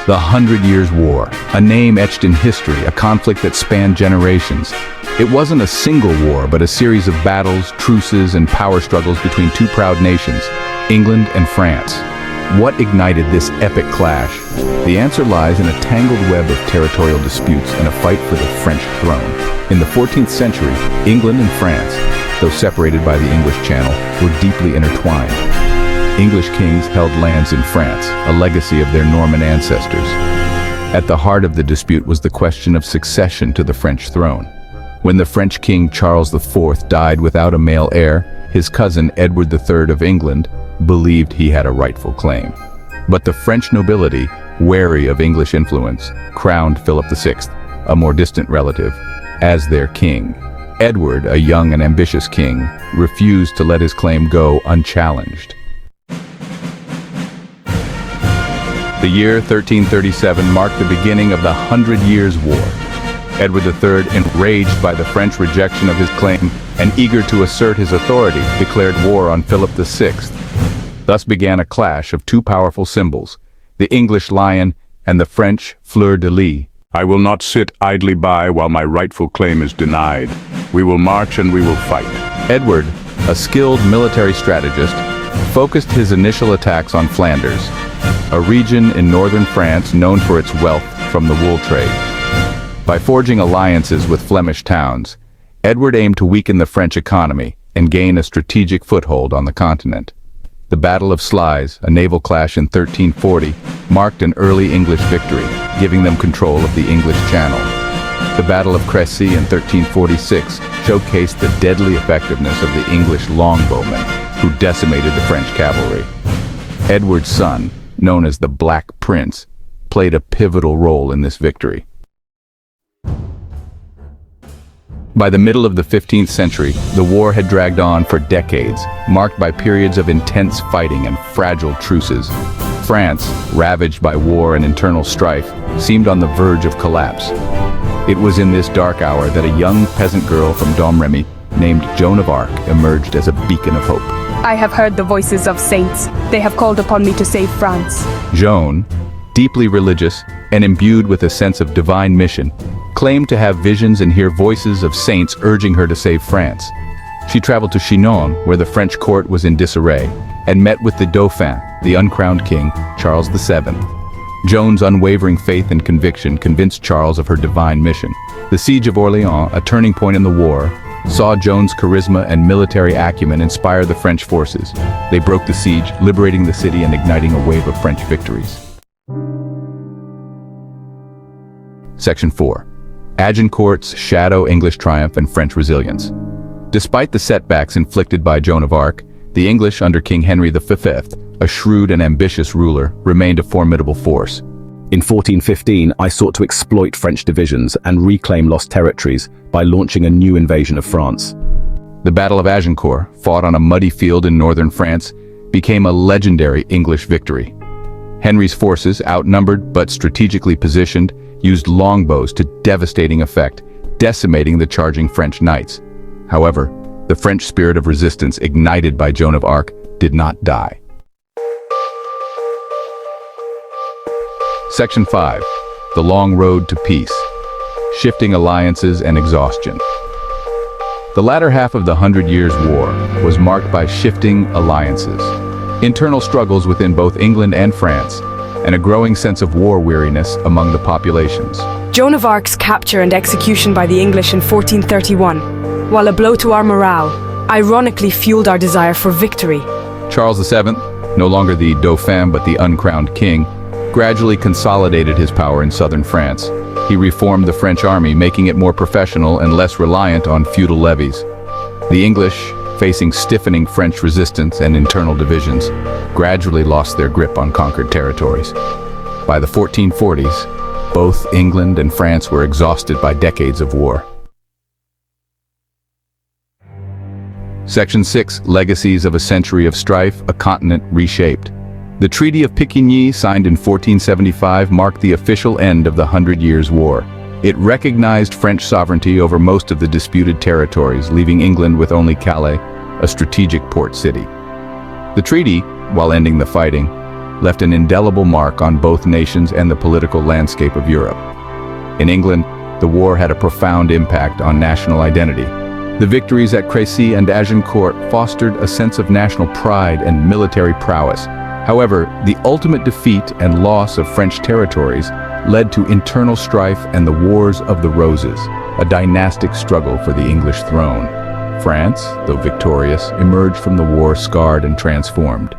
The 100 Years' War, a name etched in history, a conflict that spanned generations. It wasn't a single war, but a series of battles, truces, and power struggles between two proud nations, England and France. What ignited this epic clash? The answer lies in a tangled web of territorial disputes and a fight for the French throne. In the 14th century, England and France, though separated by the English Channel, were deeply intertwined. English kings held lands in France, a legacy of their Norman ancestors. At the heart of the dispute was the question of succession to the French throne. When the French king Charles IV died without a male heir, his cousin Edward III of England believed he had a rightful claim. But the French nobility, wary of English influence, crowned Philip VI, a more distant relative, as their king. Edward, a young and ambitious king, refused to let his claim go unchallenged. The year 1337 marked the beginning of the 100 Years' War. Edward III, enraged by the French rejection of his claim and eager to assert his authority, declared war on Philip VI. Thus began a clash of two powerful symbols, the English lion and the French fleur-de-lis. I will not sit idly by while my rightful claim is denied. We will march and we will fight. Edward, a skilled military strategist, focused his initial attacks on Flanders, a region in northern France known for its wealth from the wool trade. By forging alliances with Flemish towns, Edward aimed to weaken the French economy and gain a strategic foothold on the continent. The Battle of Sluys, a naval clash in 1340, marked an early English victory, giving them control of the English Channel. The Battle of Crécy in 1346 showcased the deadly effectiveness of the English longbowmen, who decimated the French cavalry. Edward's son, known as the Black Prince, played a pivotal role in this victory. By the middle of the 15th century, the war had dragged on for decades, marked by periods of intense fighting and fragile truces. France, ravaged by war and internal strife, seemed on the verge of collapse. It was in this dark hour that a young peasant girl from Domremy, named Joan of Arc, emerged as a beacon of hope. I have heard the voices of saints. They have called upon me to save France. Joan, deeply religious and imbued with a sense of divine mission, claimed to have visions and hear voices of saints urging her to save France. She traveled to Chinon, where the French court was in disarray, and met with the Dauphin, the uncrowned king, Charles VII. Joan's unwavering faith and conviction convinced Charles of her divine mission. The Siege of Orleans, a turning point in the war, saw Joan's charisma and military acumen inspire the French forces. They broke the siege, liberating the city and igniting a wave of French victories. Section 4. Agincourt's shadow English triumph and French resilience. Despite the setbacks inflicted by Joan of Arc, the English under King Henry V, a shrewd and ambitious ruler, remained a formidable force. In 1415, I sought to exploit French divisions and reclaim lost territories by launching a new invasion of France. The Battle of Agincourt, fought on a muddy field in northern France, became a legendary English victory. Henry's forces, outnumbered but strategically positioned, used longbows to devastating effect, decimating the charging French knights. However, the French spirit of resistance ignited by Joan of Arc did not die. Section 5. The Long Road to Peace. Shifting alliances and exhaustion. The latter half of the 100 Years' War was marked by shifting alliances, internal struggles within both England and France, and a growing sense of war weariness among the populations. Joan of Arc's capture and execution by the English in 1431, while a blow to our morale, ironically fueled our desire for victory. Charles VII, no longer the Dauphin but the uncrowned king, gradually consolidated his power in southern France. He reformed the French army, making it more professional and less reliant on feudal levies. The English, facing stiffening French resistance and internal divisions, gradually lost their grip on conquered territories. By the 1440s, both England and France were exhausted by decades of war. Section 6. Legacies of a century of strife, a continent reshaped. The Treaty of Picquigny, signed in 1475, marked the official end of the 100 Years' War. It recognized French sovereignty over most of the disputed territories, leaving England with only Calais, a strategic port city. The treaty, while ending the fighting, left an indelible mark on both nations and the political landscape of Europe. In England, the war had a profound impact on national identity. The victories at Crécy and Agincourt fostered a sense of national pride and military prowess. However, the ultimate defeat and loss of French territories led to internal strife and the Wars of the Roses, a dynastic struggle for the English throne. France, though victorious, emerged from the war scarred and transformed.